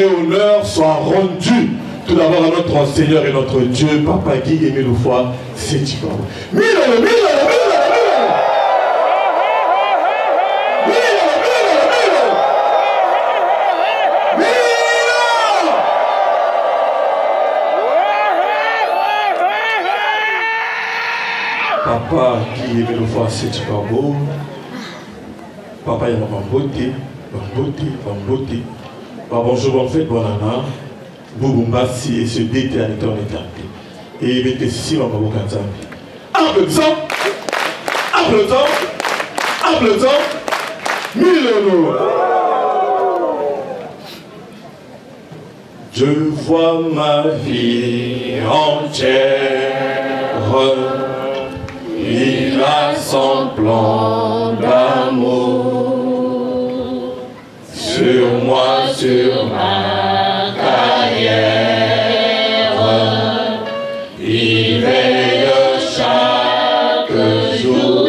honneur soit rendu tout d'abord à notre Seigneur et notre Dieu, Papa Guy et mille fois, c'est Chico. Papa qui est mille fois, c'est Chico. Papa, il y a ma beauté. Bonjour, bonne fête, bonne année. Bouboumba, si et se déter en éternité. Et il était si dans ma boca. Applaudissons, mille euros. Je vois ma vie entière. Il a son plan d'amour sur moi, sur ma carrière. Il veille chaque jour.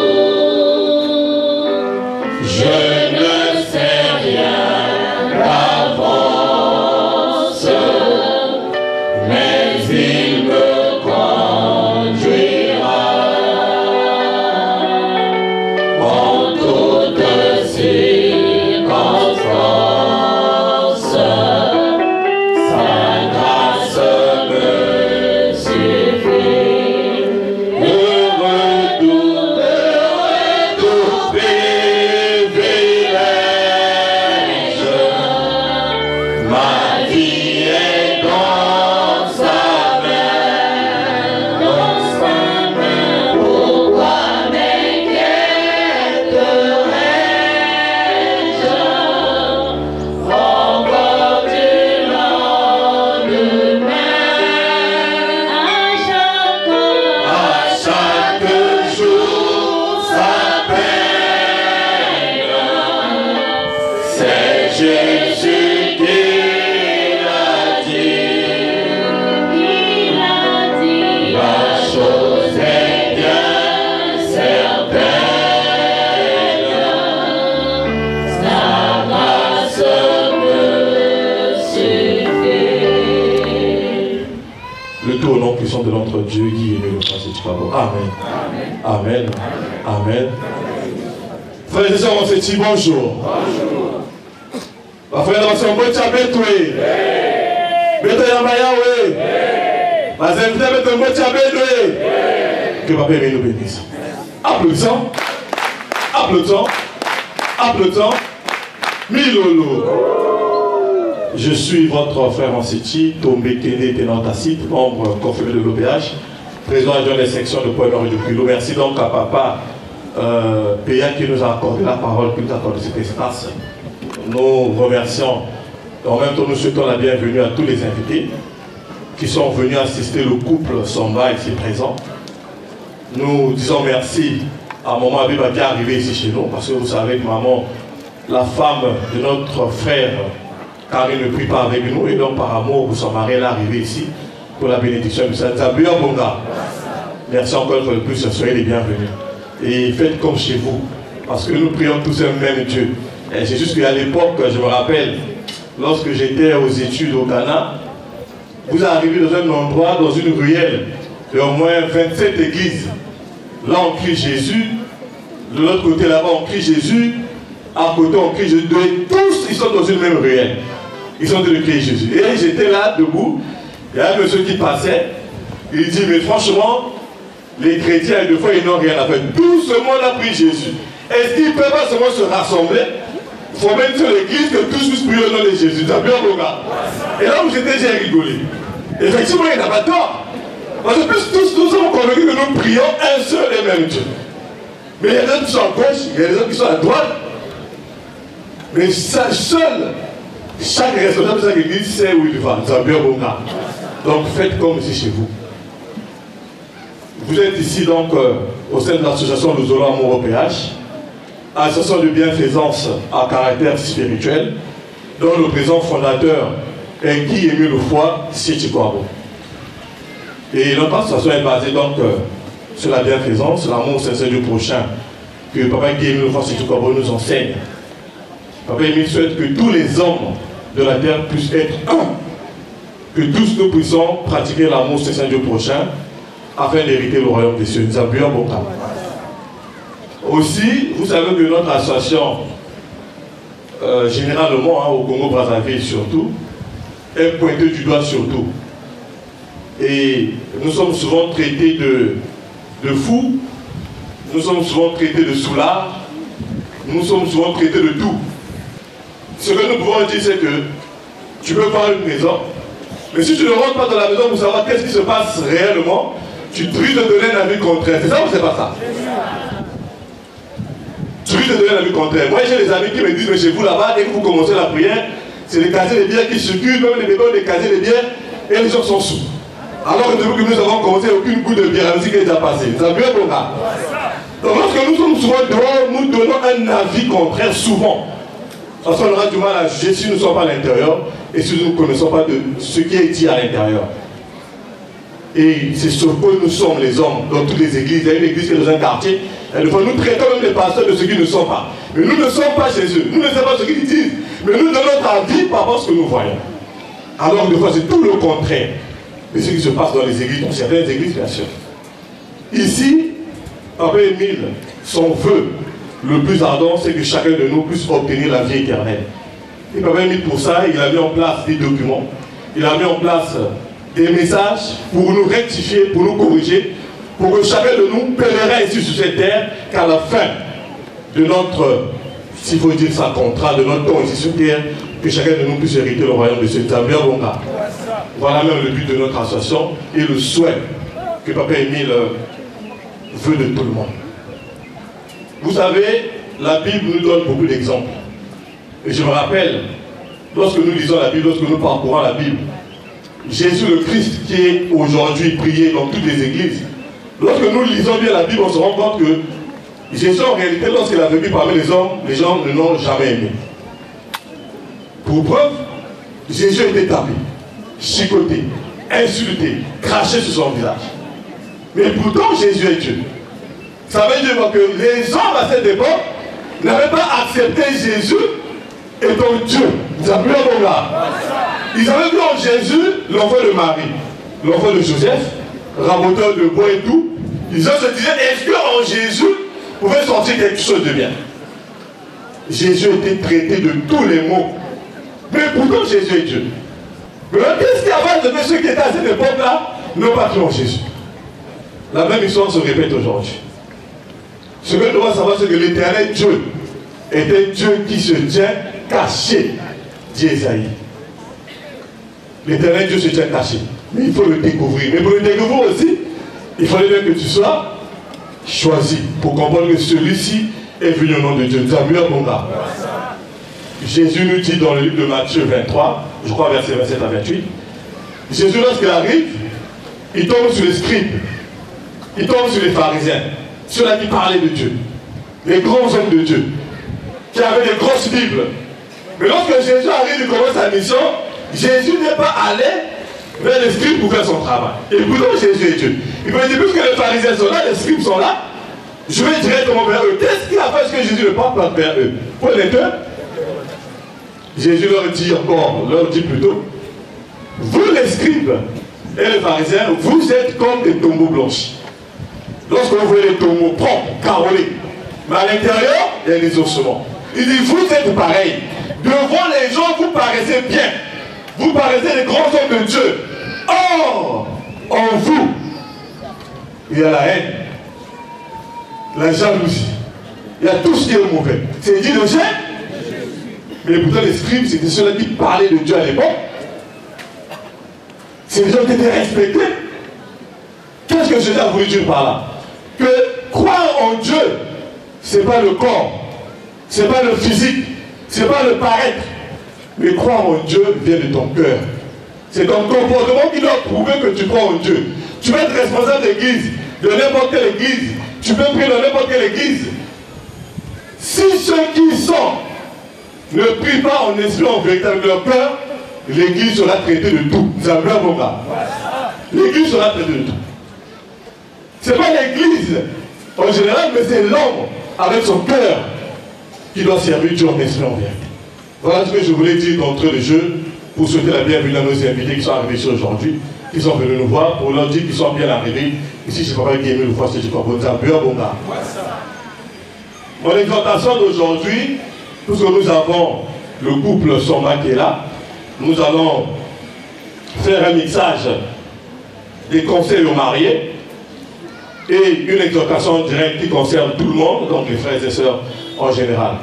Je ne sais rien d'avance, mais il me conduira en toutes circonstances. Sa grâce me suffit. Heureux tout privilège. Ma vie est dans sa main, Pourquoi m'inquiéterais-je? Encore du lendemain, à chaque jour sa peine. C'est Jésus qui l'a dit. La chose est bien certaine. Sa grâce me suffit. Le tout au nom puissant de notre Dieu, Guy et le Prince du Pardon. Amen. Amen. Amen. Frères et sœurs, on se dit bonjour. Ma frère, on se dit bonjour. Que Papa nous bénisse. Applaudissons. Milolo. Je suis votre frère Anseti, Tombé Kene Tenantacite, membre confirmé de l'OPH, président adjoint des sections de Pointe-Nord et de Cuilo. Merci donc à Papa Péa qui nous a accordé la parole, qui nous a accordé cet espace. Nous remercions, en même temps nous souhaitons la bienvenue à tous les invités qui sont venus assister le couple Samba ici présent. Nous disons merci à Maman Abiba qui est arrivée ici chez nous, parce que vous savez que maman, la femme de notre frère, car il ne prie pas avec nous, et donc par amour, vous sommes mariés, elle est arrivée ici pour la bénédiction du Saint-Zabur Bonga. Merci encore une fois de plus, soyez les bienvenus. Et faites comme chez vous, parce que nous prions tous un même Dieu. Et c'est juste qu'à l'époque, je me rappelle, lorsque j'étais aux études au Ghana, vous arrivez dans un endroit, dans une ruelle, de au moins 27 églises. Là, on crie Jésus. De l'autre côté, là-bas, on crie Jésus. À côté, on crie Jésus. Et tous, ils sont dans une même ruelle. Ils ont de crier Jésus. Et j'étais là, debout. Il y a un monsieur qui passait. Il dit, mais franchement, les chrétiens, deux fois, ils n'ont rien à faire. Tout ce monde a pris Jésus. Est-ce qu'ils ne peuvent pas seulement se rassembler, former une seule église, que tous puissent prier au nom de Jésus? Ça bien, mon gars. Et là où j'étais, j'ai rigolé. Effectivement, il n'a pas tort. Parce que tous nous sommes convaincus que nous prions un seul et même Dieu. Mais il y a des gens qui sont à gauche, il y a des gens qui sont à droite. Mais ça, seul, chaque responsable de chaque église sait où il va. Ça bien, mon gars. Donc faites comme ici chez vous. Vous êtes ici donc au sein de l'association Nous Aurons Amour au PH, association de bienfaisance à caractère spirituel, dont le président fondateur est Guy Émile Foy Sietikwabo. Et notre association est basée donc sur la bienfaisance, l'amour sincère du prochain, que Papa Guy Émile Foy Sietikwabo nous enseigne. Papa Émile souhaite que tous les hommes de la terre puissent être un. Que tous nous puissions pratiquer l'amour sincère du prochain afin d'hériter le royaume des cieux. Nous appuyons beaucoup. Aussi, vous savez que notre association, généralement au Congo-Brazzaville surtout, est pointée du doigt surtout. Et nous sommes souvent traités de fous, nous sommes souvent traités de soulards, nous sommes souvent traités de tout. Ce que nous pouvons dire, c'est que tu peux voir une maison, mais si tu ne rentres pas dans la maison pour savoir qu'est-ce qui se passe réellement, tu risques de donner un avis contraire. C'est ça ou c'est pas ça? Tu risques de donner un avis contraire. Moi j'ai des amis qui me disent, mais chez vous là-bas, dès que vous commencez la prière, c'est les casiers des bières qui circulent, même les bébés des casiers des bières, et les gens sont sous. Alors que depuis que nous avons commencé, aucune goutte de bière, la musique est déjà passée. Ça veut dire bon gars. Donc lorsque nous sommes souvent dehors, nous donnons un avis contraire souvent. Parce qu'on aura du mal à juger si nous ne sommes pas à l'intérieur et si nous ne connaissons pas de ce qui est dit à l'intérieur. Et c'est ce que nous sommes les hommes dans toutes les églises. Il y a une église qui est dans un quartier. Et des fois nous traitons même les pasteurs de ce qu'ils ne sont pas. Mais nous ne sommes pas chez eux. Nous ne savons pas ce qu'ils disent. Mais nous donnons notre avis par rapport à ce que nous voyons. Alors des fois c'est tout le contraire de ce qui se passe dans les églises, dans certaines églises bien sûr. Ici, Papa Émile, son vœu le plus ardent, c'est que chacun de nous puisse obtenir la vie éternelle. Et Papa Émile, pour ça, il a mis en place des documents, il a mis en place des messages pour nous rectifier, pour nous corriger, pour que chacun de nous pèlerins ici sur cette terre, qu'à la fin de notre, s'il faut dire ça, contrat, de notre temps ici sur terre, que chacun de nous puisse hériter le royaume de ce bien bon gars. Voilà même le but de notre association et le souhait que Papa Émile veut de tout le monde. Vous savez, la Bible nous donne beaucoup d'exemples. Et je me rappelle, lorsque nous lisons la Bible, lorsque nous parcourons la Bible, Jésus le Christ qui est aujourd'hui prié dans toutes les églises, lorsque nous lisons bien la Bible, on se rend compte que Jésus en réalité, lorsqu'il a vécu parmi les hommes, les gens ne l'ont jamais aimé. Pour preuve, Jésus a été tapé, chicoté, insulté, craché sur son visage. Mais pourtant Jésus est Dieu. Ça veut dire que les hommes à cette époque n'avaient pas accepté Jésus étant Dieu. Ils avaient vu un bon gars. Ils avaient vu en Jésus l'enfant de Marie, l'enfant de Joseph, raboteur de bois et tout. Ils se disaient, est-ce qu'en Jésus pouvait sortir quelque chose de bien? Jésus était traité de tous les maux. Mais pourtant Jésus est Dieu. Mais qu'est-ce qui a fait de ceux qui étaient à cette époque-là n'ont pas cru en Jésus? La même histoire se répète aujourd'hui. Ce que nous devons savoir, c'est que l'Éternel Dieu était Dieu qui se tient caché, dit Esaïe. L'Éternel Dieu se tient caché. Mais il faut le découvrir. Mais pour le découvrir aussi, il fallait bien que tu sois choisi pour comprendre que celui-ci est venu au nom de Dieu. Nous avons un bon gars. Jésus nous dit dans le livre de Matthieu 23, je crois verset 27 à 28, Jésus lorsqu'il arrive, il tombe sur les scribes, il tombe sur les pharisiens, ceux-là qui parlaient de Dieu, les grands hommes de Dieu, qui avaient des grosses Bibles. Mais lorsque Jésus arrive et commence sa mission, Jésus n'est pas allé vers les scribes pour faire son travail. Et pourtant Jésus est Dieu. Il peut dire, puisque les pharisiens sont là, les scribes sont là, je vais directement vers eux. Qu'est-ce qu'il a fait que Jésus ne parle pas vers eux? Pour les deux, Jésus leur dit encore, leur dit plutôt, vous les scribes et les pharisiens, vous êtes comme des tombeaux blanchis. Lorsque vous voyez les tombeaux propres, carrelés, mais à l'intérieur, il y a des ossements. Il dit, vous êtes pareils. Devant les gens, vous paraissez bien. Vous paraissez les grands hommes de Dieu. Or, en vous, il y a la haine, la jalousie. Il y a tout ce qui est mauvais. C'est dit de Dieu. Mais pourtant, les scribes, c'était ceux-là qui parlaient de Dieu à l'époque. C'est les gens qui étaient respectés. Qu'est-ce que Jésus a voulu dire par là? Que croire en Dieu, ce n'est pas le corps, ce n'est pas le physique, ce n'est pas le paraître. Mais croire en Dieu vient de ton cœur. C'est ton comportement qui doit prouver que tu crois en Dieu. Tu peux être responsable d'église, de n'importe quelle église. Tu peux prier dans n'importe quelle église. Si ceux qui sont ne prient pas en esprit, en vérité avec leur cœur, l'église sera traitée de tout. C'est un vrai bon gars. L'église sera traitée de tout. Ce n'est pas l'église en général, mais c'est l'homme avec son cœur qui doit servir Dieu en esprit en vérité. Voilà ce que je voulais dire d'entrée de jeu pour souhaiter la bienvenue à nos invités qui sont arrivés ici aujourd'hui, qui sont venus nous voir, pour leur dire qu'ils sont bien arrivés. Ici, je ne sais pas qui aime le voir, c'est du Bonga. Mon exhortation d'aujourd'hui, puisque nous avons le couple Soma qui est là, nous allons faire un mixage des conseils aux mariés et une exhortation directe qui concerne tout le monde, donc les frères et sœurs en général.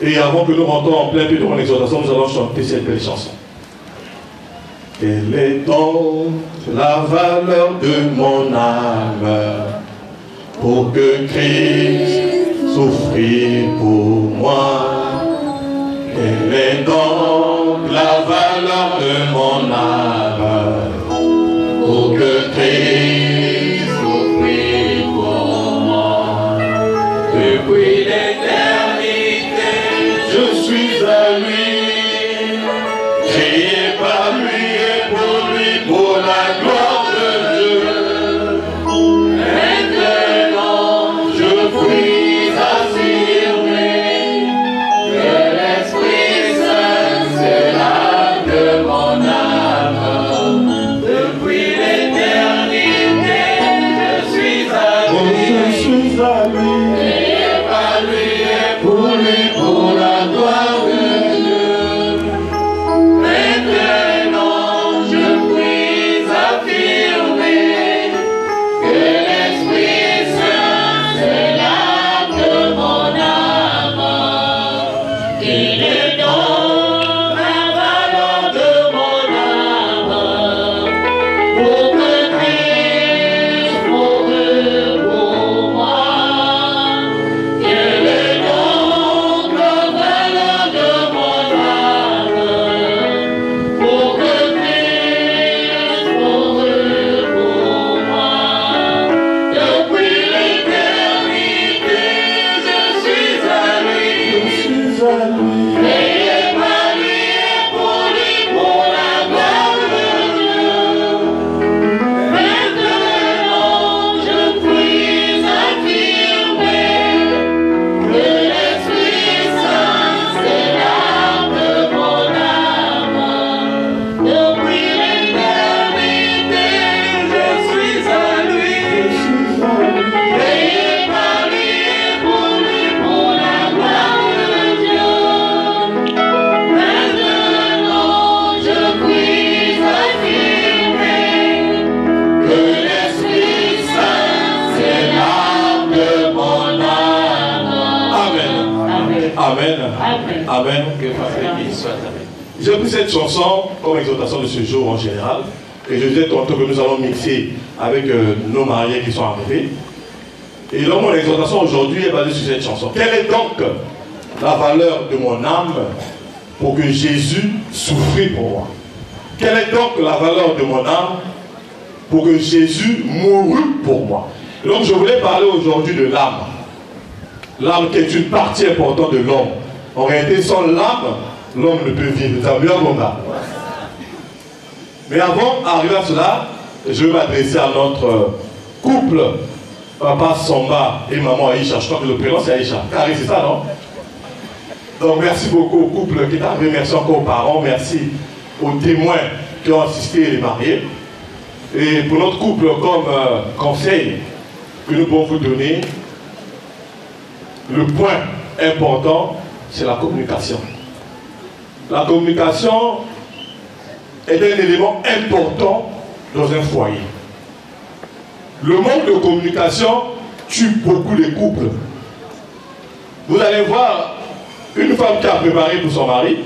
Et avant que nous rentrons en plein pied de mon exhortation, nous allons chanter cette belle chanson. Quelle est donc la valeur de mon âme pour que Christ souffrit pour moi? Quelle est donc la valeur de mon âme pour que Christ souffrit pour moi? Depuis l'éternité, je suis à lui, créé par lui et pour lui, pour la gloire de Dieu. Maintenant, je puis affirmer que l'Esprit Saint, c'est l'âme de mon âme. Depuis l'éternité, je suis à lui, créé par lui et pour lui, pour la gloire de Dieu. Maintenant, je puis affirmer que l'Esprit Saint, c'est l'âme de mon âme. Qu'il est donc la valeur de mon âme pour que Christ mourut pour moi. Quelle est donc la valeur de mon âme pour que Christ mourut pour moi? Depuis l'éternité, je suis à lui, créé par lui et pour lui, pour la gloire de Dieu. Maintenant, je puis affirmer que l'Esprit Saint, c'est l'âme de mon âme. Depuis l'éternité, je suis à lui, créé par lui et pour lui, pour la gloire de Dieu. Maintenant, je puis affirmer que l'Esprit Saint, c'est l'âme de mon âme. Amen. Amen. Amen. Amen. Que Dieu soit avec. J'ai pris cette chanson comme exhortation de ce jour en général. Et je disais tantôt que nous allons mixer avec nos mariés qui sont arrivés. Et donc mon exhortation aujourd'hui est basée sur cette chanson. Quelle est donc la valeur de mon âme pour que Jésus souffrit pour moi? Quelle est donc la valeur de mon âme pour que Jésus mourut pour moi? Et donc je voulais parler aujourd'hui de l'âme. L'âme qui est une partie importante de l'homme. En réalité, sans l'âme, l'homme ne peut vivre. C'est un mieux bonga. Mais avant d'arriver à cela, je vais m'adresser à notre couple, papa Samba et maman Aïcha. Je crois que le prénom c'est Aïcha. Carré, c'est ça, non? Donc merci beaucoup au couple qui est arrivé, merci encore aux parents, merci aux témoins qui ont assisté et les mariés. Et pour notre couple, comme conseil que nous pouvons vous donner, le point important, c'est la communication. La communication est un élément important dans un foyer. Le manque de communication tue beaucoup les couples. Vous allez voir une femme qui a préparé pour son mari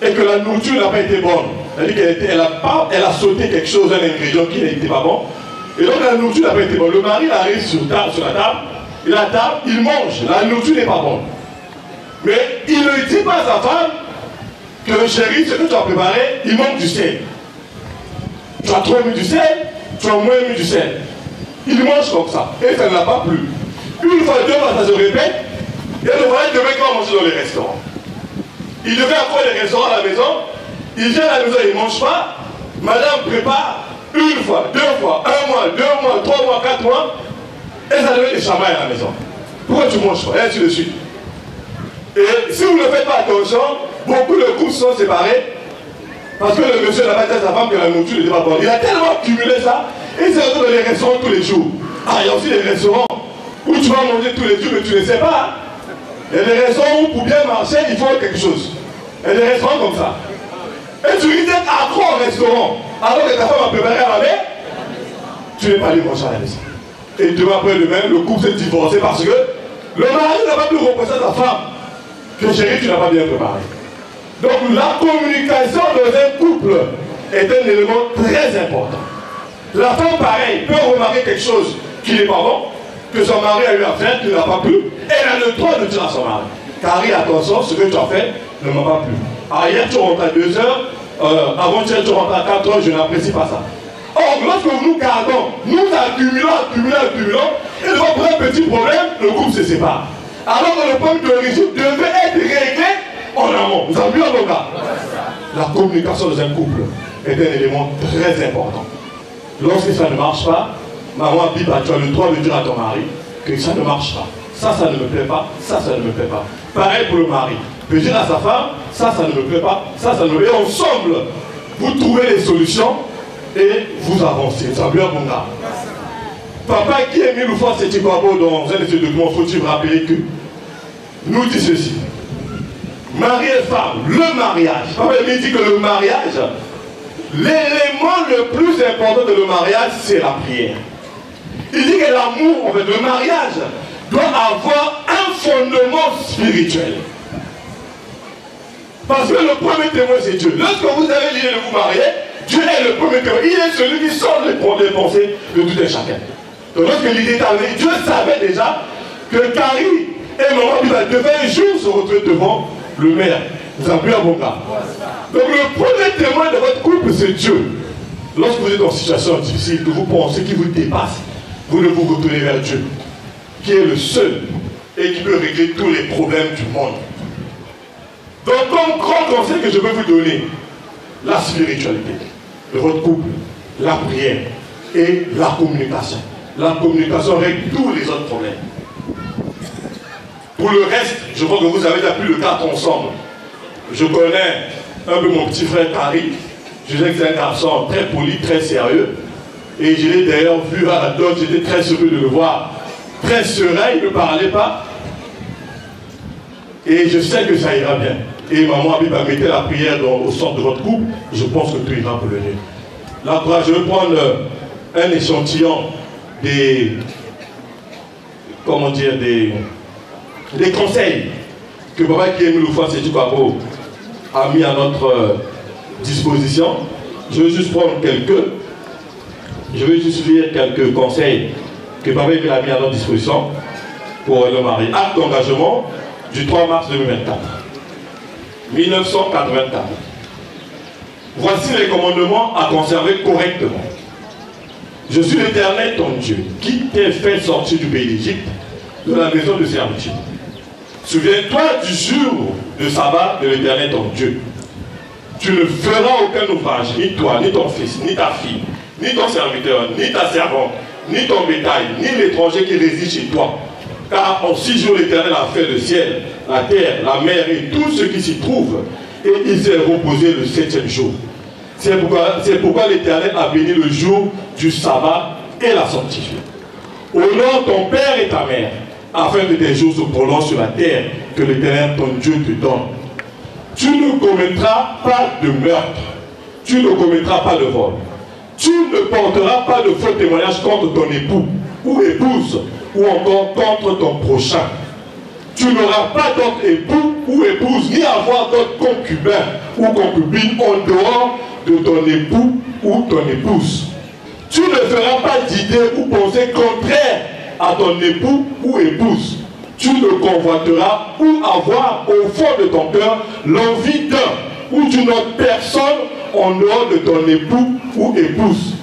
et que la nourriture n'a pas été bonne. C'est-à-dire qu'elle a sauté quelque chose, un ingrédient qui n'était pas bon. Et donc la nourriture n'a pas été bonne. Le mari arrive sur la table, il mange, la nourriture n'est pas bonne. Mais il ne dit pas à sa femme que chérie, ce que tu as préparé, il manque du sel. Tu as trop mis du sel, tu as moins mis du sel. Il mange comme ça. Et ça ne l'a pas plu. Une fois, deux fois, ça se répète. Et le voyage demain qu'il va manger dans les restaurants. Il devait avoir des restaurants à la maison. Il vient à la maison, il ne mange pas. Madame prépare une fois, deux fois, un mois, 2 mois, 3 mois, 4 mois. Et ça devait des chamailles à la maison. Pourquoi tu ne manges pas? Et ainsi de suite. Et si vous ne faites pas attention, beaucoup de couples sont séparés parce que le monsieur n'a pas dit à sa femme que la nourriture n'était pas bonne. Il a tellement accumulé ça, et il se retrouve dans les restaurants tous les jours. Ah, il y a aussi des restaurants où tu vas manger tous les jours, mais tu ne sais pas. Il y a des restaurants où pour bien marcher, il faut quelque chose. Il y a des restaurants comme ça. Et tu risques d'être accro au restaurant, alors que ta femme a préparé à la main, tu n'es pas allé manger à la maison. Et demain après demain, le couple s'est divorcé parce que le mari n'a pas pu représenter sa femme. Que chérie, tu n'as pas bien préparé. Donc la communication dans un couple est un élément très important. La femme, pareil, peut remarquer quelque chose qui n'est pas bon, que son mari a eu à faire, qu'il n'a pas plu. Elle a le droit de dire à son mari, Carrie, attention, ce que tu as fait ne m'a pas plu. Ah, hier tu rentres à 2 heures, avant-hier tu rentres à 4 heures, je n'apprécie pas ça. Or, lorsque nous gardons, nous accumulons, et devant pour un petit problème, le couple se sépare. Alors que le problème d'origine devait être réglé en amont. Vous avez vu en cas? La communication dans un couple est un élément très important. Lorsque ça ne marche pas, maman Biba, tu as le droit de dire à ton mari que ça ne marche pas. Ça ne me plaît pas, ça ne me plaît pas. Pareil pour le mari. Il peut dire à sa femme, ça ne me plaît pas, ça ne me plaît pas. Et ensemble, vous trouvez les solutions et vous avancez. Ça veut bon gars. Papa qui est mis le fois c'est Chikwabo dans un de ces documents, faut-il rappeler que nous dit ceci. Mari et femme, le mariage. Papa me dit que le mariage, l'élément le plus important de le mariage, c'est la prière. Il dit que l'amour, en fait, le mariage, doit avoir un fondement spirituel. Parce que le premier témoin, c'est Dieu. Lorsque vous avez l'idée de vous marier, Dieu est le premier témoin. Il est celui qui sort les pensées de tout un chacun. Donc lorsque l'idée est arrivée, Dieu savait déjà que Carrie et maman devaient un jour se retrouver devant le maire. Vous avez vu un bon gars. Donc le premier témoin de votre couple, c'est Dieu. Lorsque vous êtes en situation difficile, que vous pensez qu'il vous dépasse, vous devez vous retourner vers Dieu, qui est le seul et qui peut régler tous les problèmes du monde. Donc comme grand conseil que je peux vous donner, la spiritualité de votre couple, la prière et la communication. La communication règle tous les autres problèmes. Pour le reste, je crois que vous avez déjà pu le cadre ensemble. Je connais un peu mon petit frère Carrie. Je sais que c'est un garçon très poli, très sérieux. Et je l'ai d'ailleurs vu à la dot, j'étais très surpris de le voir. Très serein, il ne parlait pas. Et je sais que ça ira bien. Et maman Abib a mis la prière au centre de votre couple. Je pense que tout ira pour le mieux. Là, je vais prendre un échantillon des conseils que Papa Kémy Loufa Sétikwabo a mis à notre disposition. Je vais juste prendre je vais juste lire quelques conseils que Papa Kémy a mis à notre disposition pour le mari. Acte d'engagement du 3 mars 2024. 1984. Voici les commandements à conserver correctement. Je suis l'Éternel ton Dieu, qui t'ai fait sortir du pays d'Égypte, de la maison de servitude. Souviens-toi du jour de sabbat de l'Éternel ton Dieu. Tu ne feras aucun ouvrage, ni toi, ni ton fils, ni ta fille, ni ton serviteur, ni ta servante, ni ton bétail, ni l'étranger qui réside chez toi. Car en 6 jours l'Éternel a fait le ciel, la terre, la mer et tout ce qui s'y trouve. Et il s'est reposé le 7e jour. C'est pourquoi l'Éternel a béni le jour du sabbat et l'a sanctifié. Honore ton père et ta mère, afin que tes jours se prolongent sur la terre que l'Éternel ton Dieu te donne. Tu ne commettras pas de meurtre. Tu ne commettras pas de vol. Tu ne porteras pas de faux témoignage contre ton époux ou épouse, ou encore contre ton prochain. Tu n'auras pas d'autre époux ou épouse, ni avoir d'autre concubin ou concubine en dehors de ton époux ou ton épouse. Tu ne feras pas d'idée ou pensée contraire à ton époux ou épouse. Tu ne convoiteras ou avoir au fond de ton cœur l'envie d'un ou d'une autre personne en dehors de ton époux ou épouse.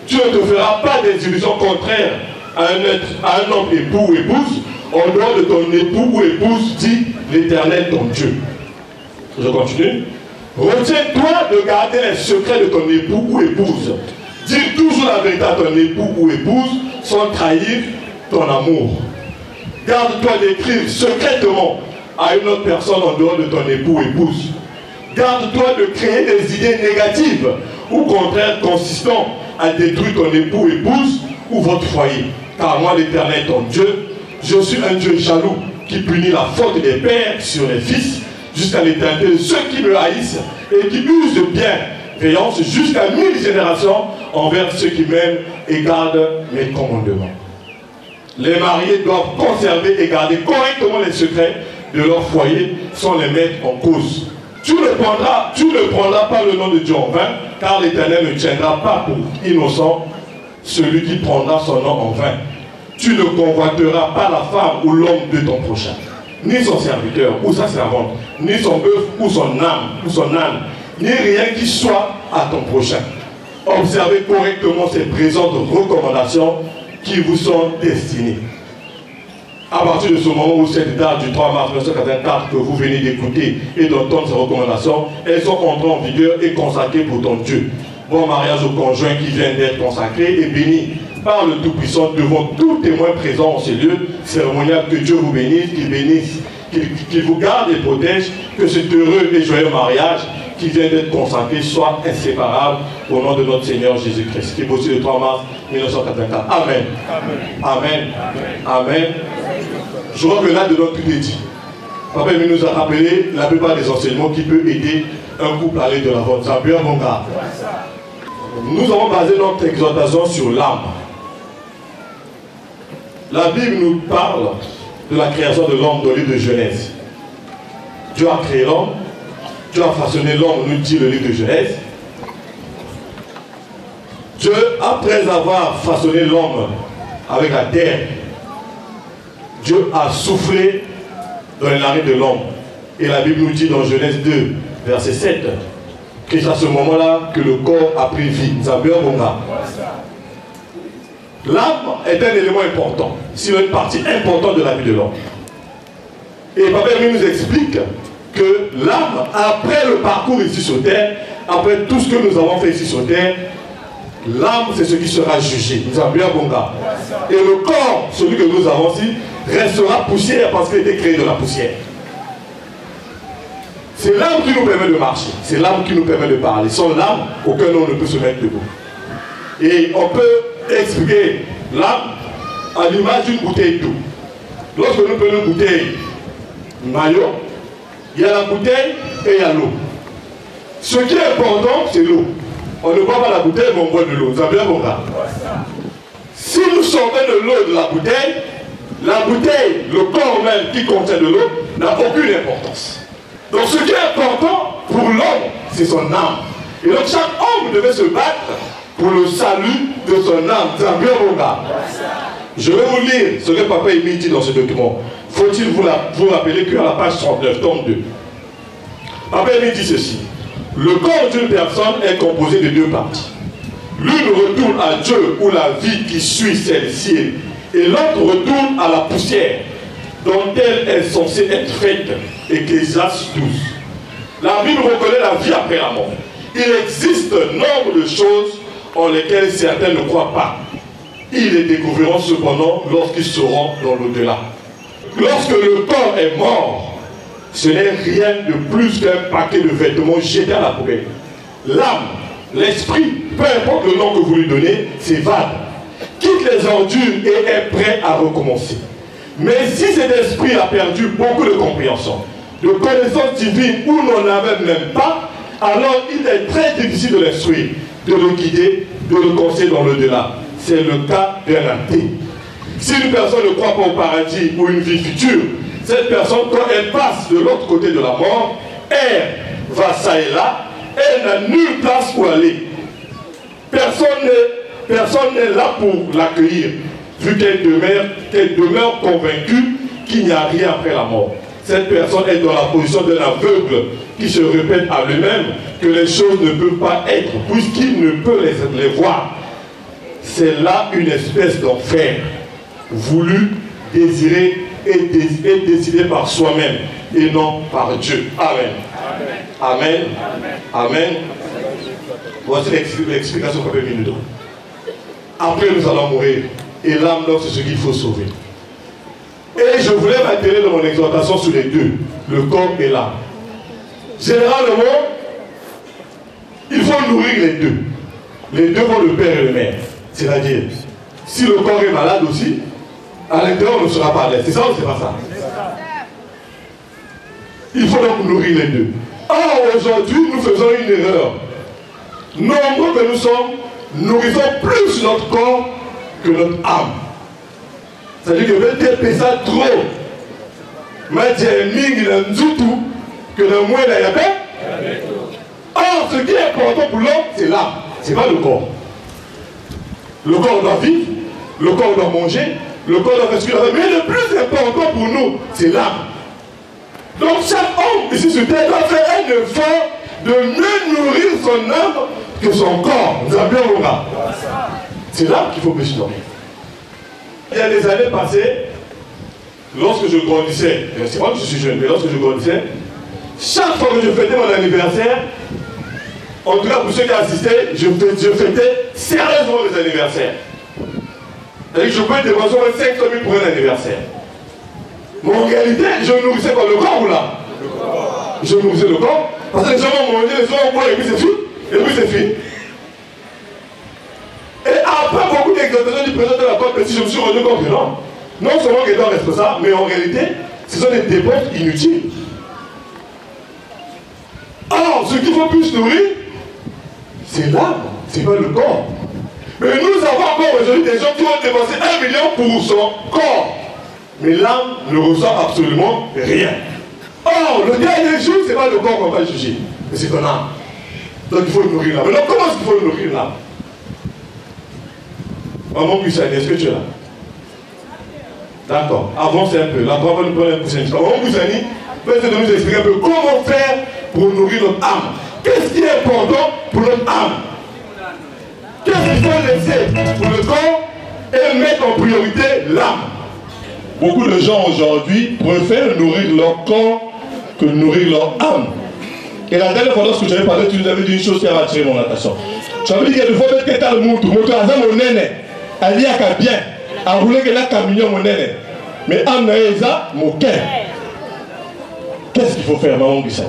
Tu ne te feras pas des illusions contraires à un homme époux ou épouse en dehors de ton époux ou épouse, dit l'Éternel ton Dieu. Je continue. Retiens-toi de garder les secrets de ton époux ou épouse. Dis toujours la vérité à ton époux ou épouse sans trahir ton amour. Garde-toi d'écrire secrètement à une autre personne en dehors de ton époux ou épouse. Garde-toi de créer des idées négatives ou contraires consistant à détruire ton époux ou épouse ou votre foyer. Car moi, l'Éternel, ton Dieu, je suis un Dieu jaloux qui punit la faute des pères sur les fils jusqu'à l'éternité de ceux qui me haïssent et qui usent de bienveillance jusqu'à 1000 générations envers ceux qui m'aiment et gardent mes commandements. Les mariés doivent conserver et garder correctement les secrets de leur foyer sans les mettre en cause. Tu ne prendras pas le nom de Dieu en vain, car l'Éternel ne tiendra pas pour innocent celui qui prendra son nom en vain. Tu ne convoiteras pas la femme ou l'homme de ton prochain, ni son serviteur ou sa servante, ni son bœuf ou son âne, ni rien qui soit à ton prochain. Observez correctement ces présentes recommandations qui vous sont destinées. À partir de ce moment où cette date du 3 mars 1984 que vous venez d'écouter et d'entendre ces recommandations, elles sont entrées en vigueur et consacrées pour ton Dieu. Bon mariage au conjoint qui vient d'être consacré et béni par le Tout-Puissant devant tout témoin présent en ces lieux cérémonial. Que Dieu vous bénisse, qu'il vous garde et protège, que cet heureux et joyeux mariage qui vient d'être consacré soit inséparable au nom de notre Seigneur Jésus-Christ, qui est aussi le 3 mars 1984. Amen. Amen. Amen. Je crois que là, dedans, tout est dit. Papa nous a rappelé la plupart des enseignements qui peuvent aider un couple à aller de l'avant. Ça bien, mon gars. Nous avons basé notre exhortation sur l'âme. La Bible nous parle de la création de l'homme dans le livre de Genèse. Dieu a créé l'homme, Dieu a façonné l'homme, nous dit le livre de Genèse. Dieu, après avoir façonné l'homme avec la terre, Dieu a soufflé dans les narines de l'homme. Et la Bible nous dit dans Genèse 2, verset 7, que c'est à ce moment-là que le corps a pris vie. L'âme est un élément important, c'est une partie importante de la vie de l'homme. Et Papa nous explique que l'âme, après le parcours ici sur terre, après tout ce que nous avons fait ici sur terre, l'âme c'est ce qui sera jugé. Nous avons bien bon gars. Et le corps, celui que nous avons ici, restera poussière parce qu'il a été créé de la poussière. C'est l'âme qui nous permet de marcher, c'est l'âme qui nous permet de parler. Sans l'âme, aucun homme ne peut se mettre debout. Et on peut expliquer l'âme à l'image d'une bouteille d'eau. Lorsque nous prenons une bouteille maillot, il y a la bouteille et il y a l'eau. Ce qui est important, c'est l'eau. On ne boit pas la bouteille, mais on boit de l'eau. Vous avez bien compris? Si nous sortons de l'eau de la bouteille, le corps même qui contient de l'eau, n'a aucune importance. Donc ce qui est important pour l'homme, c'est son âme. Et donc chaque homme devait se battre pour le salut de son âme. Vous avez bien compris? Je vais vous lire ce que Papa Émile dit dans ce document. Faut-il vous rappeler qu'à la page 39, tome 2, Papa Émile dit ceci. Le corps d'une personne est composé de deux parties. L'une retourne à Dieu ou la vie qui suit celle-ci, et l'autre retourne à la poussière dont elle est censée être faite. Ecclésiaste 12. La Bible reconnaît la vie après la mort. Il existe nombre de choses en lesquelles certains ne croient pas. Ils les découvriront cependant lorsqu'ils seront dans l'au-delà. Lorsque le corps est mort, ce n'est rien de plus qu'un paquet de vêtements jetés à la poubelle. L'âme, l'esprit, peu importe le nom que vous lui donnez, s'évade, quitte les ordures et est prêt à recommencer. Mais si cet esprit a perdu beaucoup de compréhension, de connaissances divines ou n'en avait même pas, alors il est très difficile de l'instruire, de le guider, de le conseiller dans l'au-delà. C'est le cas d'un athée. Si une personne ne croit pas au paradis ou une vie future, cette personne, quand elle passe de l'autre côté de la mort, elle va ça et là, elle n'a nulle place où aller. Personne n'est là pour l'accueillir, vu qu'elle demeure convaincue qu'il n'y a rien après la mort. Cette personne est dans la position d'un aveugle qui se répète à lui-même que les choses ne peuvent pas être, puisqu'il ne peut les voir. C'est là une espèce d'enfer, voulu, désiré et décidé par soi-même et non par Dieu. Amen. Amen. Amen. Voici l'explication qu'on peut nous donner. Après nous allons mourir. Et l'âme, c'est ce qu'il faut sauver. Et je voulais m'atteler dans mon exhortation sur les deux, le corps et l'âme. Généralement, il faut nourrir les deux. Les deux vont le père et le mère. C'est-à-dire, si le corps est malade aussi, à l'intérieur on ne sera pas à l'aise. C'est ça ou c'est pas ça? Il faut donc nourrir les deux. Or, aujourd'hui, nous faisons une erreur. Nombreux que nous sommes, nourrissons plus notre corps que notre âme. C'est-à-dire que je vais taper ça trop. Que le moins la yabe. Or, ce qui est important pour l'homme, c'est l'âme, ce n'est pas le corps. Le corps doit vivre, le corps doit manger, le corps doit respirer. Mais le plus important pour nous, c'est l'âme. Donc chaque homme ici sur terre doit faire un effort de mieux nourrir son âme que son corps. Nous avons bien l'aura. C'est l'âme qu'il faut plus nourrir. Il y a des années passées, lorsque je grandissais, c'est pas que je suis jeune, mais lorsque je grandissais, chaque fois que je fêtais mon anniversaire, en tout cas pour ceux qui assistaient, je fêtais sérieusement les anniversaires. C'est-à-dire que je peux dépenser 500 000 pour un anniversaire. Mais en réalité, je nourrissais quoi, le corps ou là? Je nourrissais le corps, parce que les gens vont manger, les gens vont boire, et puis c'est fini. Et puis c'est fini. Et après beaucoup d'exaltations du président de la Côte, si je me suis rendu compte que non, non seulement qu'il est responsable, mais en réalité, ce sont des dépenses inutiles. Or, ce qu'il faut plus nourrir, c'est l'âme, c'est pas le corps. Mais nous avons encore aujourd'hui des gens qui ont dépensé 1 million pour son corps. Mais l'âme ne ressent absolument rien. Or, le dernier jour, ce n'est pas le corps qu'on va juger, mais c'est ton âme. Donc il faut nourrir l'âme. Alors comment est-ce qu'il faut nourrir l'âme? Maman Boussani, est-ce que tu es là? D'accord, avancez un peu. La parole nous prend un Boussani. Maman Boussani, peut-être nous expliquer un peu comment faire pour nourrir notre âme. Qu'est-ce qui est important pour notre âme? Qu'est-ce qu'il faut laisser pour le corps et mettre en priorité l'âme? Beaucoup de gens aujourd'hui préfèrent nourrir leur corps que nourrir leur âme. Et la dernière fois lorsque j'avais parlé, tu nous avais dit une chose qui a attiré mon attention. Tu avais dit qu'il faut mettre que tu as le moutou. Moutou a mon nene. Elle dit à bien. Elle roulé que la camion mon nene. Mais âme n'a ça, mon cœur. Qu'est-ce qu'il faut faire, maman Guissa?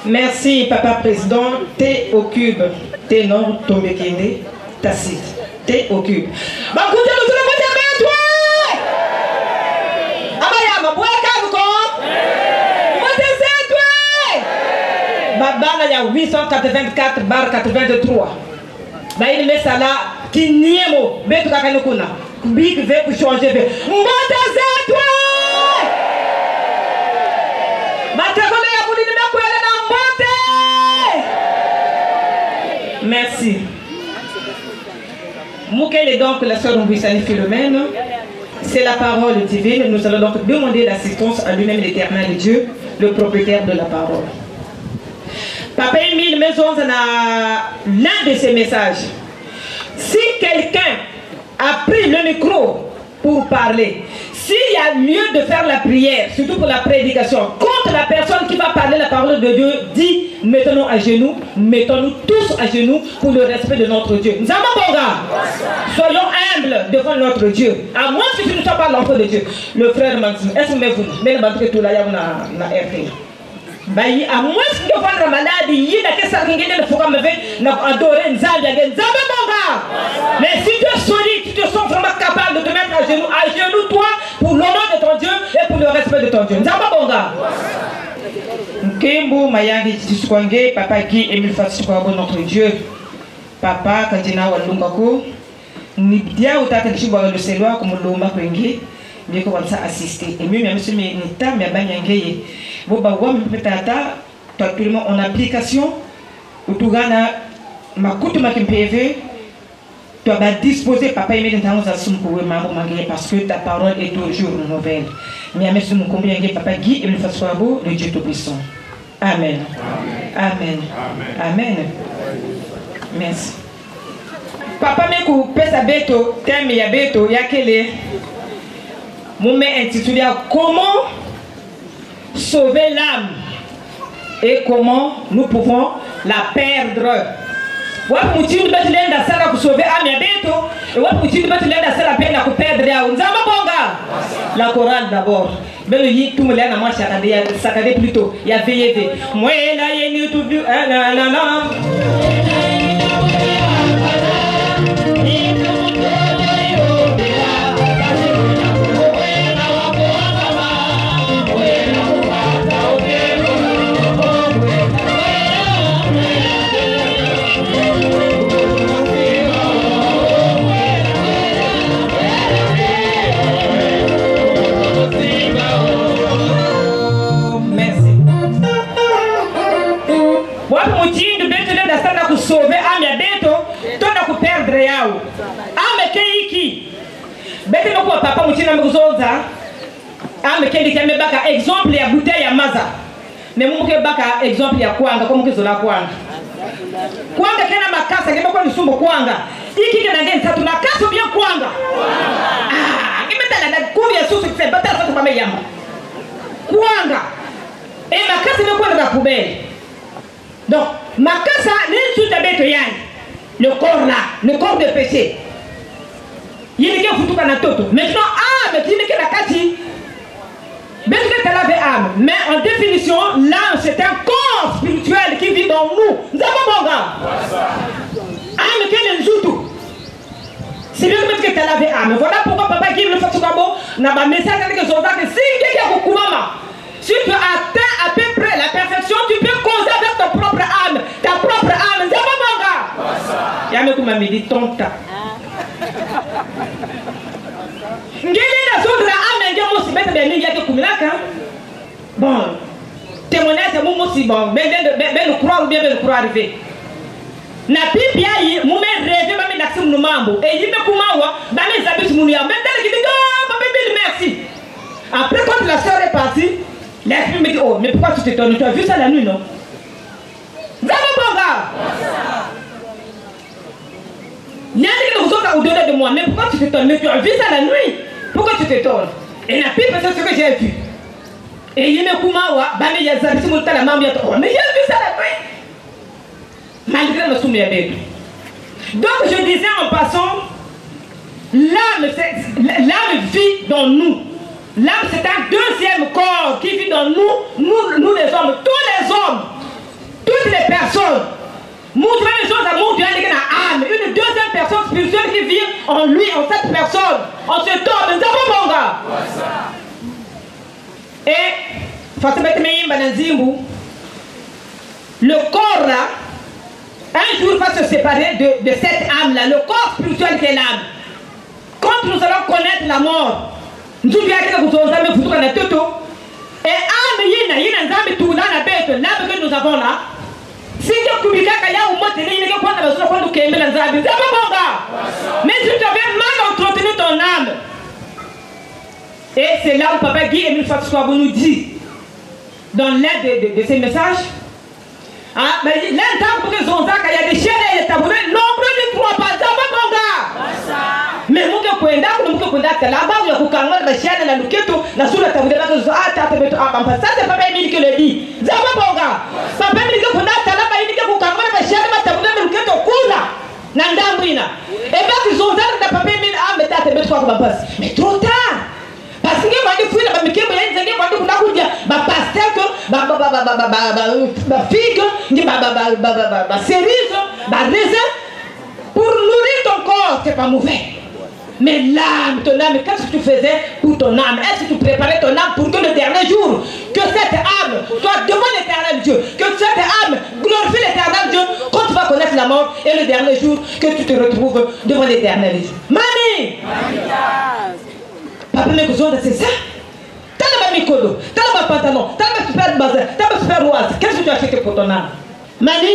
Merci, papa président. T au cube. T non, tombé kende. Tacite. T au cube. Bah, écoutez, nous allons voter avec toi. Abayama, bois calme, quoi. Votez c'est toi. Baba, il y a 884 bar 83. Bah, il met ça là. Qui n'y est mot. Mais tout à fait, nous connaissons. Big veut pour changer. Votez c'est toi. Merci. Moukel est donc la sœur Mbouissani Philomène. C'est la parole divine. Nous allons donc demander l'assistance à lui-même l'Éternel Dieu, le propriétaire de la parole. Papa Émile Maison a l'un de ses messages. Si quelqu'un a pris le micro pour parler, s'il y a lieu de faire la prière, surtout pour la prédication, contre la personne qui va parler la parole de Dieu, dit, mettons-nous à genoux, mettons-nous tous à genoux pour le respect de notre Dieu. Nous avons bon gars. Soyons humbles devant notre Dieu. À moins que tu ne sois pas l'enfant de Dieu. Le frère Maxime, est-ce que vous m'avez tout là, il y a une RT. À moins que vous soyez malade, il y a des gens qui ont adoré Nzambi. Mais si tu es solide, tu te sens vraiment capable de te mettre à genoux toi, pour l'honneur de ton Dieu et pour le respect de ton Dieu. Nzambi bonga. Nkembo Mayangi Tisukwange, Papa Guy Emile Fatsukabo, notre Dieu. Papa Kadina Walungako, Nidia Utaka Chiba le Selwa, comme l'Oma Penge, bien qu'on va assister. Et mieux, même si Nita, mais Banyangaye. Boba Wam Petata, actuellement en application, Utugana Makutu PV, tu vas disposer, papa, et mettre dans parce que ta parole est toujours nouvelle. Mais à mesure où combien papa Guy et le Fassoabo, le Dieu Tout-Puissant. Amen. Amen. Amen. Merci. Papa, meku pesa beto, thème ya beto, yakele. Mon mère intitulé comment sauver l'âme et comment nous pouvons la perdre. Wapi mutindo beti lenda sala kusove ami abeto. Et wapi mutindo beti lenda sala penda kuperdre ya unzama bonga. La chorale d'abord. Belo yi tout le monde moi sakade plutôt. Il y a VV. Moi là yeni tout vu na na na. Sauver ame abeto tona ku perdre yao ame keiki bete no kwa papa mutina mkuzoza ame kendi kame baka exemple ya bouteille ya maza ne mumuke baka exemple ya kwanga kwa mke zola kwanga kena makasa kema kwa nisumbo kwanga iki kena ngeni tatu makasa bien kwanga kimeta na kuri ya susu kise bata sasa kwa yamba kwanga makasa ne kwa na poubelle. Donc, Makasa n'est tout à bête le corps là, le corps de péché. Il y a quelqu'un qui a tout. Maintenant, âme, qui n'est que la kati. Même que tu l'avais âme. Mais en définition, l'âme, c'est un corps spirituel qui vit dans nous. Nous avons mon gars. Âme, quel est le tout. C'est bien que tu l'avais âme. Voilà pourquoi papa qui le fait tout d'abord. N'a pas message avec les autres. Si quelqu'un a beaucoup si tu atteins à peu près la perfection, tu peux causer avec ta propre âme. Ta propre âme. C'est pas mon gars. Y'a me m'a dit tonta. Bon, témoignage c'est mon aussi bon. Ben le croire ou bien le croire arriver. Na pipi ayi mume rêve mami l'action no mambo et il me kumawa ba mes habits munia mais dès qu'il dit oh merci. Après quand la soeur est partie, l'esprit me dit oh mais pourquoi tu t'étonnes, tu as vu ça la nuit non? Il y a des gens au-delà de moi, mais pourquoi tu t'étonnes? Mais tu as vu ça la nuit? Pourquoi tu t'étonnes? Et la pipe c'est ce que j'ai vu. Et il me kumawa ba mes habits munia la mambo oh mais j'ai vu ça la nuit. Malgré le soumis. Donc je disais en passant, l'âme vit dans nous. L'âme c'est un deuxième corps qui vit dans nous, nous les hommes, tous les hommes, toutes les personnes. Nous les choses à mon Dieu, âme, une deuxième personne spirituelle qui vit en lui, en cette personne, en cet homme. Nous avons mon gars. Et le corps là, un jour va se séparer de cette âme-là, le corps spirituel qui est l'âme. Quand nous allons connaître la mort, nous allons et âme, l'âme que nous avons là, si tu mais si tu avais mal entretenu ton âme, et c'est là où Papa Guy Emile Fatsoua nous dit, dans l'aide de ces messages, mais l'intérieur pour que Zonzaka, il y a des chaînes et des tabourets, nombreux ne croient pas, ça va mon gars. Mais mon gars, là-bas, il y a des chaînes, la luketo, la sous la tabouret, ça c'est Papa Emile qui le dit. Ça va mon gars. Papa Emile qui le dit, la chaîne, la tabouret, la luketo, coula. Nandambrina. Et bien que Zonzaka, Papa Emile, mais t'as te mettre quoi, mais trop tard. Parce que je suis là, je suis là, pasteur que ma figue, ma cerise, ma raisin, pour nourrir ton corps, c'est pas mauvais. Mais l'âme, ton âme, qu'est-ce que tu faisais pour ton âme? Est-ce que tu préparais ton âme pour que le dernier jour, que cette âme soit devant l'éternel Dieu, que cette âme glorifie l'éternel Dieu quand tu vas connaître la mort et le dernier jour que tu te retrouves devant l'éternel Dieu. Mami! Papa me besoin de c'est ça. T'as le même micro, t'as le même pantalon, t'as le même super bazar, t'as le même super rose. Qu'est-ce que tu as acheté pour ton âme? Mani?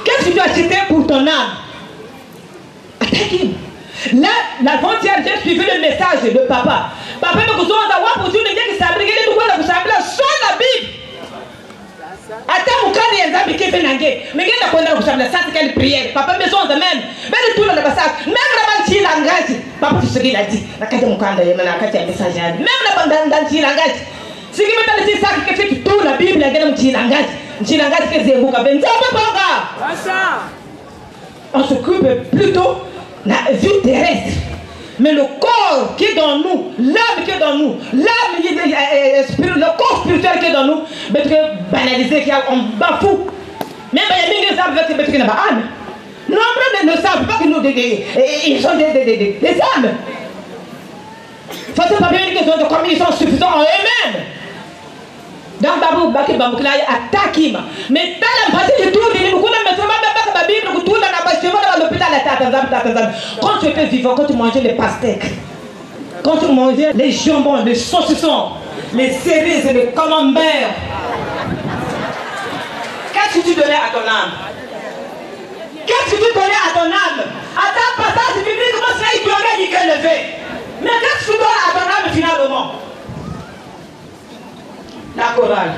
Qu'est-ce que tu as acheté pour ton âme? Attaque-him. Là, l'avant-hier, j'ai suivi le message de papa. Papa me besoin d'avoir pour Dieu, qui s'abrigue, les nouveaux la sur la Bible. Attends, mon cas est un qui fait nangue. Mais qui n'a pas de ça, c'est quelle prière. Papa me besoin de même. Mais tout le passage, même la banque langage. Papa, tu sais ce qu'il a dit. La carte de mon candidat, la carte de message. Même la banque dans le langage. Ce qui me dit ça, c'est que tu tournes la Bible, la gueule de langage. On s'occupe plutôt de la vie terrestre. Mais le corps qui est dans nous, l'âme qui est dans nous, le corps spirituel qui est dans nous, c'est banalisé, on bafoue. Même il y a des âmes qui sont dans l'âme. Nombre ne savent pas que nous, ils sont des âmes. Il ne faut pas bien dire comme ils sont suffisants en eux-mêmes. Dans Babou Baki Bamboukla, attaque. Mais dans la partie de tout, il y a beaucoup de Bible, tout dans l'hôpital, quand tu étais vivant, quand tu mangeais les pastèques, quand tu mangeais les jambons, les saucissons, les cerises, les camemberts, qu'est-ce que tu donnais à ton âme? Qu'est-ce que tu donnais à ton âme? À ta passage biblique, comment ça il pleurait, il qu'elle levait? Mais qu'est-ce que tu donnes à ton âme finalement? La chorale.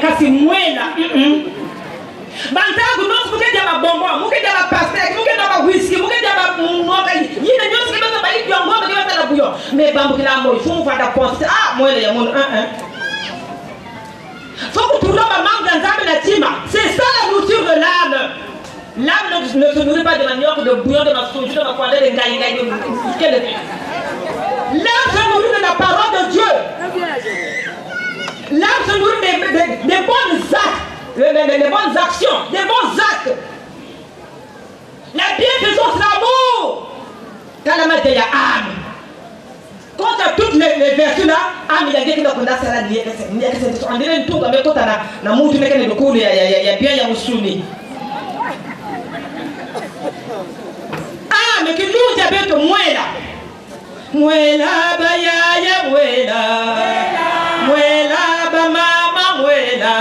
Kasi mwela bantagu nos muke jama bonbon muke jama pastèque muke jama whisky muke jama moka yina nyos ke bata bali biongo ke bata la bouillon mais bambu kila moy fu fa da poste mwela ya mon faut que tout le monde mange dans âme la tima. C'est ça la nourriture de l'âme. L'âme ne se nourrit pas de manioc, de bouillon, de ma soju, de ma poêle, de ngaï. L'âme se nourrit de la parole de Dieu. L'âme se nourrit des bonnes actes, des bonnes actions, des bons actes. La bienfaisance, l'amour. Quand la main de la âme. Quand tu as toutes les vertus là, âme, il y a des gens qui ont ça là, on dirait une tour, mais quand tu as la mouche, il y a bien, il y a un soumi. Ah, mais que nous, tu as bien de muela. Muela, bayaya, muela. Muela, ba mama, muela.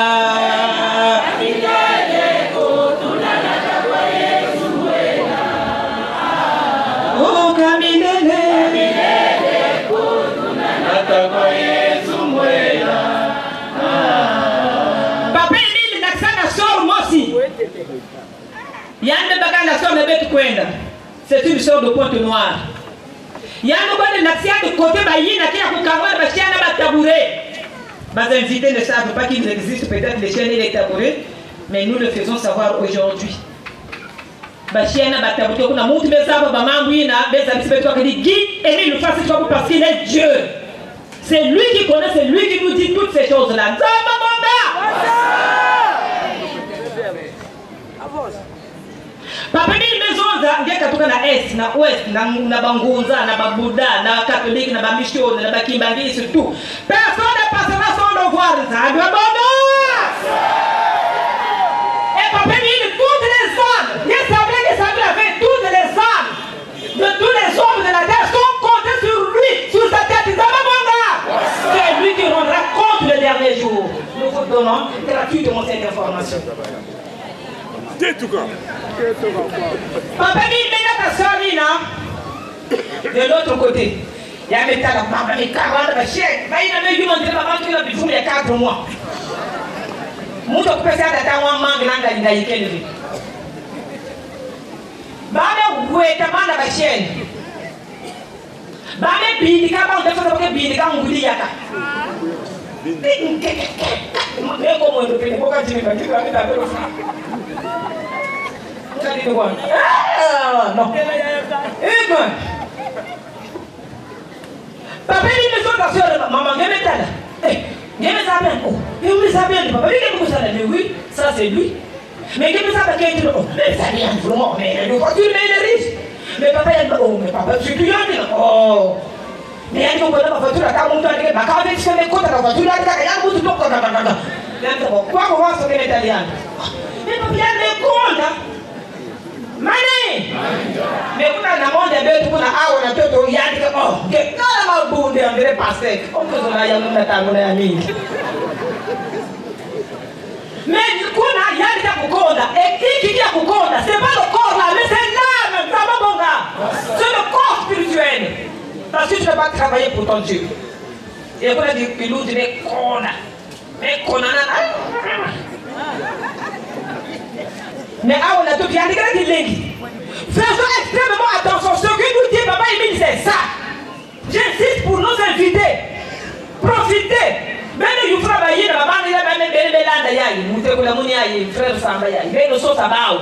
Oh, Camilele. Papa Emile, naksana sort mosi. Yann Bagan, la sœur de Bête Kwenda. C'est une sœur de Pointe-Noire. Yann Bagan, la de côté Bayina qui a Koukawa, Bachiana Batabouré. Les invités ne savent pas qu'il existe peut-être les chaînes et les tabourés, mais nous le faisons savoir aujourd'hui. Bachiana Batabouré, on a montré mes arbres, Bamangouina, mes amis, c'est toi qui dit Guy, Emile, le fasse parce qu'il est Dieu. C'est lui qui connaît, c'est lui qui nous dit toutes ces choses-là. Papa ni maison za ngeka toka na est na ouest na bangunza na babuda na catholique na bamishon na bakimbangisi surtout. Personne ne passera sans devoir. Ça doit et papa ni toutes les âmes, il savait que ça avait toutes les âmes de tous les hommes de la terre sont comptés sur lui, sur sa tête. C'est lui qui rendra compte le dernier jour. Nous vous donnons gratuitement cette information. Papa dit, mais ta soeur de l'autre côté, il y a mes talents, mes 40 machines, il a même montré maman qui a pu il y a 4 mois. Moi, je peux faire un manque dans la vie. Baba, vous êtes un man à ma chaîne. Baba, bini kama unataka kutoka bini kama nguli yaka. Mais comment on peut pas dire que tu vas mettre avec le frère. Non. Eh ben. Papa il me sonne sur maman viens là. Eh, viens ça bien. Oh, viens ça bien. Papa il me ça mais oui, ça c'est lui. Mais viens ça bien qu'il oh, mais ça vient vraiment mais le voiture mais il est riche. Mais papa il oh mais papa tu lui as dit oh. Mais il faut que la voiture à 40 ans ma carte est sur les côtes la voiture à 40 ans tout comme ça. Quoi qu'on va sur l'italien. Mais papa il me compte. Mané Amen. Mais vous avez un monde de bêtes, vous avez un peu de yard, oh, que quand on a un pasteur, on peut se faire un peu de ami. Mais quand on a un yard à Kukonda, et qui a Kukonda, c'est pas le corps là, mais c'est l'âme, ça va mon gars. C'est le corps spirituel. Parce que tu ne vas pas travailler pour ton Dieu. Et vous avez dit, il nous dit, mais Kona. Mais Kona, mais ah, on a tout bien, regardez les faisons extrêmement attention. Ce que nous dit Papa Emile, c'est ça. J'insiste pour nous inviter. Profitez. Mais nous travaillons dans la bande, il y a même des Bélandaï, nous te voulons y frère Sambaï, mais nous sommes à Bao.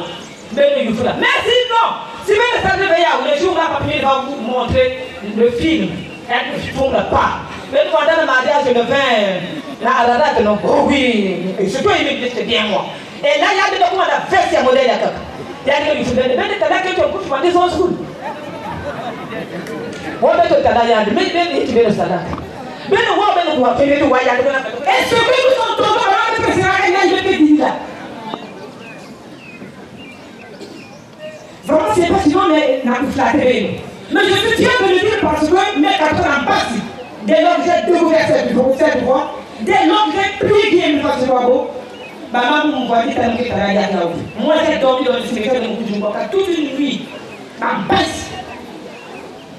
Mais sinon, si même le stade de Béa, le jour là, Papa va vous montrer le film. Elle ne tourne pas. Mais nous, pendant le mariage, je le vins là à la date, non. Oh oui, c'est toi, il me dit, c'est bien moi. Et là, il y a des documents de verser modèle à quelqu'un. Il y a des documents de verser à quelqu'un qui m'a dit son school. On va te dire, mais tu veux le salaire. Mais nous, on va nous voir, mais nous, voyons. Est-ce que nous entendons le président et je te dis là? Vraiment, c'est pas sinon, mais n'a pas flatté. Mais je suis fier de le dire parce que mes cartons en passent. Dès lors que j'ai découvert cette voie, dès lors que j'ai prié une fois sur le beau, maman me voit vite à nous faire la garde. Moi, j'ai dormi dans le cimetière de Moukoujoumboka toute une nuit. En baisse.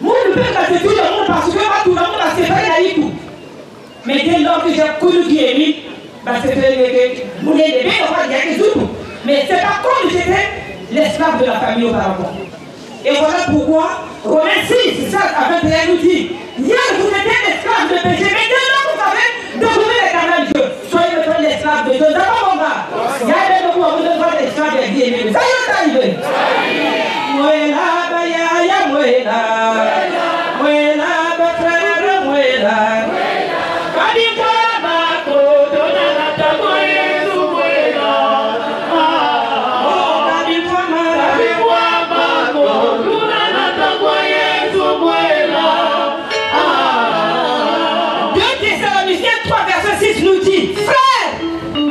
Moi, je peux passer tout le monde parce que tout le monde a séparé la tout. Mais dès lors que j'ai connu qui est mis, c'est que vous n'avez pas gagné tout. Mais c'est pas comme j'étais l'esclave de la famille auparavant. Et voilà pourquoi Romains 6, ça, avec rien nous dit. Hier, vous étiez l'esclave de péché, mais dès lors vous avez découvert l'éternel Dieu. Soyez maintenant l'esclave de Dieu. D'abord, mon gars, il y a des gens qui vous devez l'esclave de Dieu. Ça y est arrivé. Mouela, Baya, Mouela. Mouela, Batra, Mouela.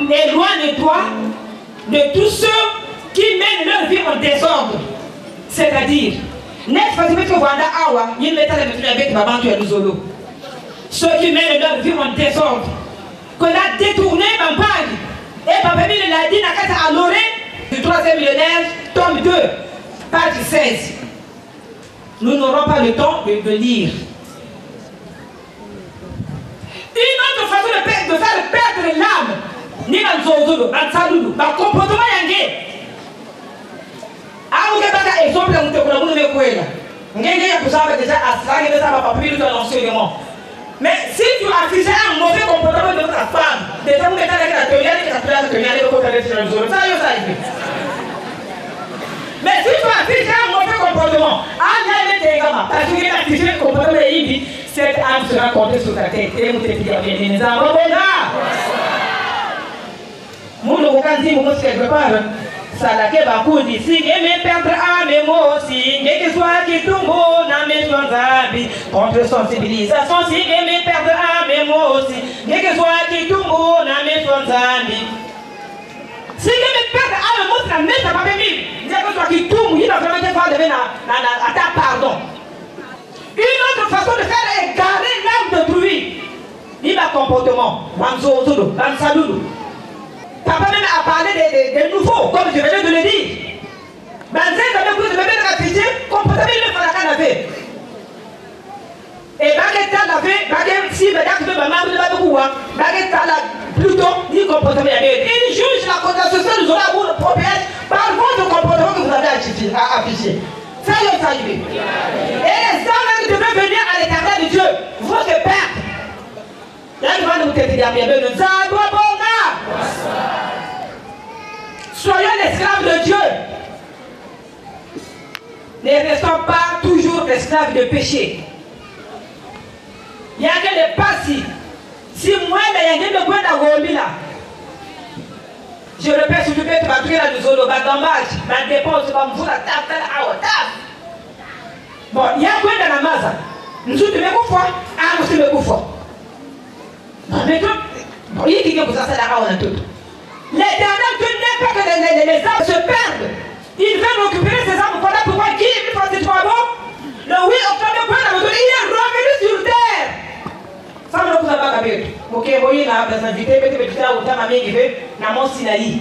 Éloigne-toi de tous ceux qui mènent leur vie en désordre. C'est-à-dire, ceux qui mènent leur vie en désordre, que l'a détourné ma bague. Et Papa Emile l'a dit à l'orée du 3e millénaire, tome 2, page 16. Nous n'aurons pas le temps de lire. Une autre façon de faire perdre l'âme, ni dans Zozolo, dans Sadoulou, dans le comportement yangé. Ah, vous avez un exemple, vous avez un exemple. Vous avez un exemple déjà à cela, vous avez un exemple de l'enseignement. Mais si tu affiches un mauvais comportement de ta femme, déjà vous mettez avec la théorie, ça y est. Mais si tu affiches un mauvais comportement, parce que tu affiches un comportement de cette âme sera comptée sur ta tête. Et vous te dites, bien, nous ne pouvons dire quelque part. Ça l'a fait beaucoup de signes. Et mes perdre à mes mots aussi. Et que soit qui tombe dans mes habits. Contre sensibilisation. Si et mes perdre à mes mots aussi. Et que soit qui tombe dans mes habits. Si et mes perdre à mes mots, ça ne m'a pas permis. Il y a que soit qui tombe. Il a vraiment fait à ta pardon. Une autre façon de faire est garder l'âme d'autrui. Il y a un comportement. Dans Sadoulou. Papa même a parlé des nouveaux, comme je venais de le dire. Comportement il me fait la canne. Et baguette à la vie, baguette si baguette de maman de la boua, baguette à la plutôt, dit comportement. Il juge la condamnation de nous aura pour le propriétaire par votre comportement que vous avez affiché. Ça y est arrivé. Et les âmes devaient venir à l'éternel de Dieu, votre Père. Là, il va nous dire, soyons l'esclave de Dieu. Ne restons pas toujours esclaves de péché. Il y a que les passis. Si moi, il y a des là. Je répète, si tu peux te battre là, nous allons battre dommage. Ma dépense, va me foutre la table à la table. Bon, il y a quoi dans la masse? Nous sommes de mes coups, nous sommes de mes coups. Mais il y a qui vous a fait la rare en tout. L'éternel, tu n'aimes pas que les âmes se perdent. Il veut récupérer ses âmes. Voilà pourquoi qui est plus facile pour bon? Le 8 octobre, il est revenu sur terre. Ça me l'a pas capé. Ok, vous voyez, là, dans l'invité, mettez là, autant ma mère qui fait, dans mon Sinaï.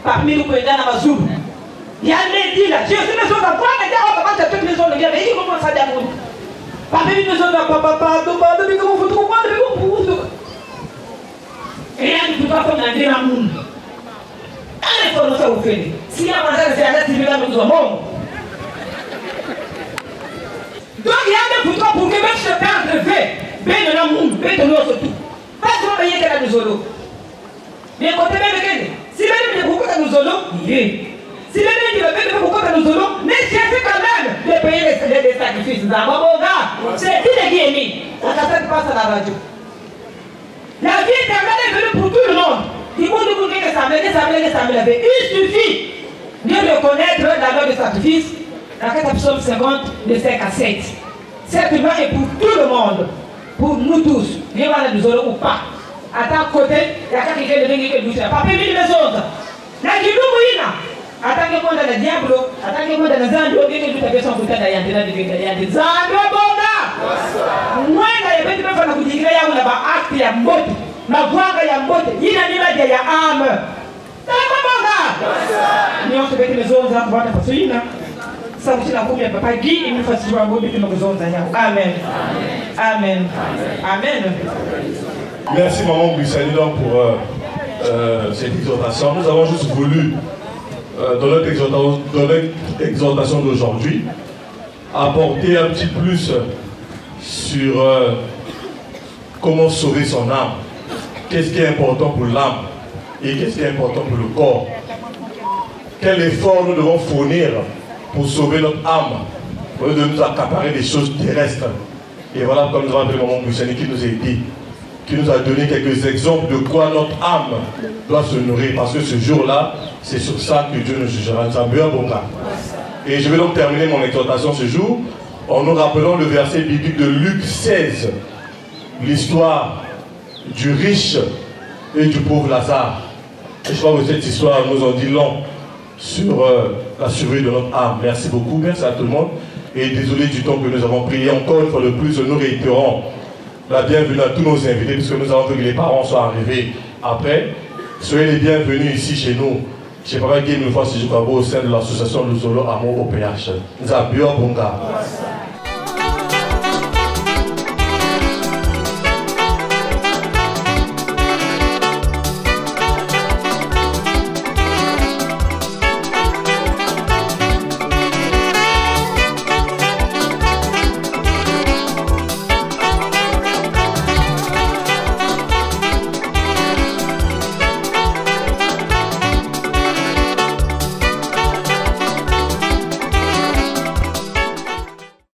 Parmi nous, dans la Mazou. Il y a un dit là, j'ai aussi besoin d'un point, mais il y a un peu de maison de guerre, mais il commence à dire. Parmi nous, maison d'un papa, depuis comment vous trouvez, depuis comment vous trouvez. Rien ne peut pas faire un grand monde. Allez, il faut nous faire au fait. Si y a un c'est un activité là, nous avons. Donc, il y a un peu pour que même ce père de fait, ben de l'amour, ben de l'eau surtout. Pas seulement payer qu'elle a nous solo. Mais quand même, si même il y a beaucoup de nous solo, il est. Si même il y a beaucoup de nous solo, mais c'est quand même de payer les sacrifices. Mon gars, c'est qui les guillemets. Ça passe à la radio. La vie éternelle est venue pour tout le monde. Il faut nous dire que ça me il suffit de reconnaître la loi du sacrifice. Dans 4 psaume 50, de 5 à 7. Cette loi est pour tout le monde. Pour nous tous. Bien voilà nous aurons ou pas. À ta côté, il y a quelqu'un qui nous fait. Papa, il y a des autres. La Guinée, attends que moi dans le diable, attends que moi dans le Zambie, il y a des personnes qui ont des Zambie, moi, il y a des personnes qui ont des actes, il y a moto. Ma voix, il y a moto. Il y a des âmes. C'est comment ça? Nous avons fait des autres âmes, parce que ça vous la combien papa Guy il nous fait jouer un beau but de nos zones. Amen. Amen. Amen. Merci maman Bussani pour cette exhortation. Nous avons juste voulu dans notre exhortation d'aujourd'hui apporter un petit plus sur comment sauver son âme. Qu'est-ce qui est important pour l'âme et qu'est-ce qui est important pour le corps. Quel effort nous devons fournir pour sauver notre âme, au lieu de nous accaparer des choses terrestres. Et voilà comme nous avons appelé maman Bussani qui nous a dit, qui nous a donné quelques exemples de quoi notre âme doit se nourrir. Parce que ce jour-là, c'est sur ça que Dieu nous jugera. Et je vais donc terminer mon exhortation ce jour en nous rappelant le verset biblique de Luc 16, l'histoire du riche et du pauvre Lazare. Et je crois que cette histoire nous en dit long sur la survie de notre âme. Merci beaucoup, merci à tout le monde. Et désolé du temps que nous avons pris. Et encore une fois de plus, nous réitérons la bienvenue à tous nos invités, puisque nous avons vu que les parents sont arrivés après. Soyez les bienvenus ici chez nous. Chez Papa Guy, une fois, si je crois, au sein de l'association Luzolo Amour au PH. Nous avons bien bon gars.